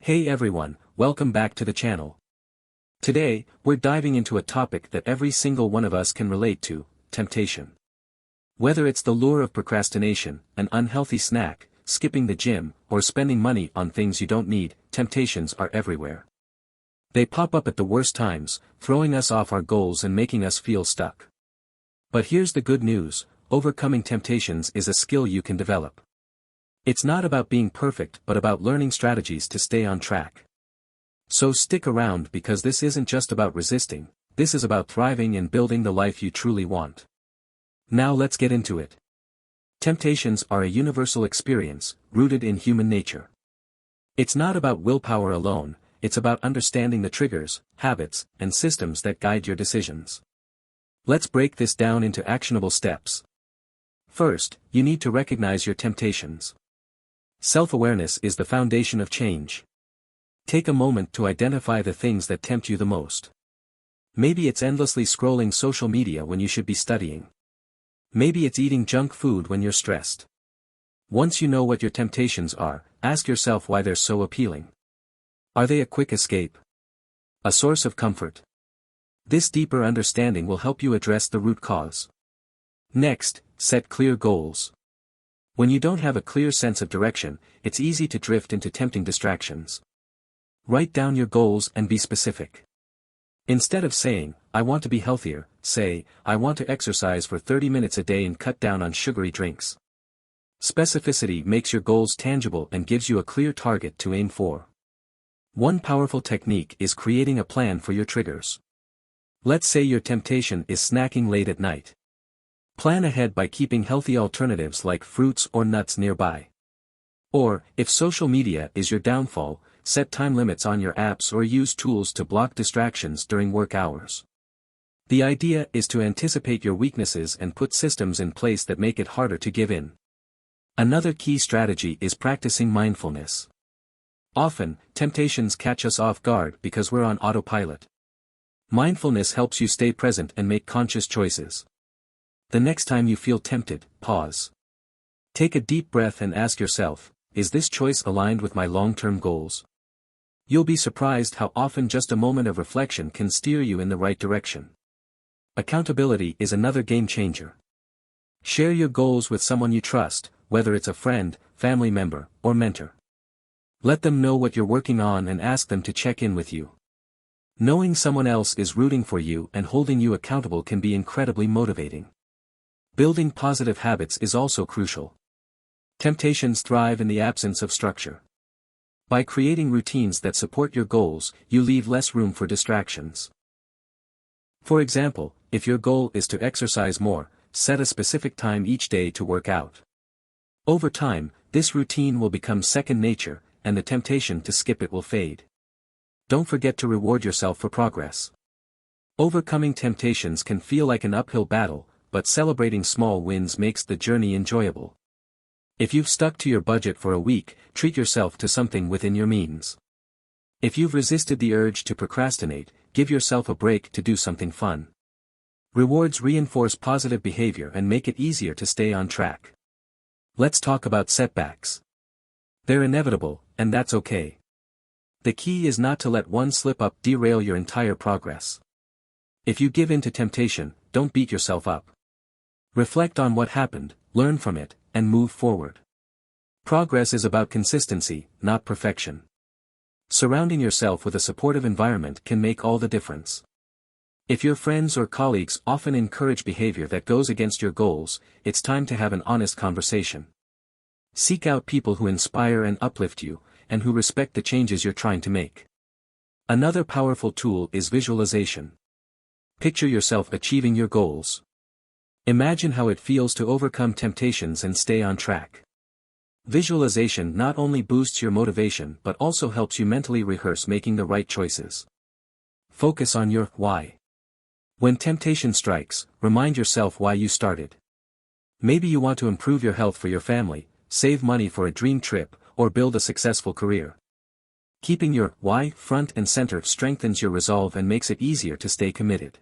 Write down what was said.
Hey everyone, welcome back to the channel. Today, we're diving into a topic that every single one of us can relate to, temptation. Whether it's the lure of procrastination, an unhealthy snack, skipping the gym, or spending money on things you don't need, temptations are everywhere. They pop up at the worst times, throwing us off our goals and making us feel stuck. But here's the good news, overcoming temptations is a skill you can develop. It's not about being perfect but about learning strategies to stay on track. So stick around because this isn't just about resisting, this is about thriving and building the life you truly want. Now let's get into it. Temptations are a universal experience, rooted in human nature. It's not about willpower alone, it's about understanding the triggers, habits, and systems that guide your decisions. Let's break this down into actionable steps. First, you need to recognize your temptations. Self-awareness is the foundation of change. Take a moment to identify the things that tempt you the most. Maybe it's endlessly scrolling social media when you should be studying. Maybe it's eating junk food when you're stressed. Once you know what your temptations are, ask yourself why they're so appealing. Are they a quick escape? A source of comfort? This deeper understanding will help you address the root cause. Next, set clear goals. When you don't have a clear sense of direction, it's easy to drift into tempting distractions. Write down your goals and be specific. Instead of saying, I want to be healthier, say, I want to exercise for 30 minutes a day and cut down on sugary drinks. Specificity makes your goals tangible and gives you a clear target to aim for. One powerful technique is creating a plan for your triggers. Let's say your temptation is snacking late at night. Plan ahead by keeping healthy alternatives like fruits or nuts nearby. Or, if social media is your downfall, set time limits on your apps or use tools to block distractions during work hours. The idea is to anticipate your weaknesses and put systems in place that make it harder to give in. Another key strategy is practicing mindfulness. Often, temptations catch us off guard because we're on autopilot. Mindfulness helps you stay present and make conscious choices. The next time you feel tempted, pause. Take a deep breath and ask yourself, is this choice aligned with my long-term goals? You'll be surprised how often just a moment of reflection can steer you in the right direction. Accountability is another game changer. Share your goals with someone you trust, whether it's a friend, family member, or mentor. Let them know what you're working on and ask them to check in with you. Knowing someone else is rooting for you and holding you accountable can be incredibly motivating. Building positive habits is also crucial. Temptations thrive in the absence of structure. By creating routines that support your goals, you leave less room for distractions. For example, if your goal is to exercise more, set a specific time each day to work out. Over time, this routine will become second nature, and the temptation to skip it will fade. Don't forget to reward yourself for progress. Overcoming temptations can feel like an uphill battle, but celebrating small wins makes the journey enjoyable. If you've stuck to your budget for a week, treat yourself to something within your means. If you've resisted the urge to procrastinate, give yourself a break to do something fun. Rewards reinforce positive behavior and make it easier to stay on track. Let's talk about setbacks. They're inevitable, and that's okay. The key is not to let one slip-up derail your entire progress. If you give in to temptation, don't beat yourself up. Reflect on what happened, learn from it, and move forward. Progress is about consistency, not perfection. Surrounding yourself with a supportive environment can make all the difference. If your friends or colleagues often encourage behavior that goes against your goals, it's time to have an honest conversation. Seek out people who inspire and uplift you, and who respect the changes you're trying to make. Another powerful tool is visualization. Picture yourself achieving your goals. Imagine how it feels to overcome temptations and stay on track. Visualization not only boosts your motivation but also helps you mentally rehearse making the right choices. Focus on your why. When temptation strikes, remind yourself why you started. Maybe you want to improve your health for your family, save money for a dream trip, or build a successful career. Keeping your why front and center strengthens your resolve and makes it easier to stay committed.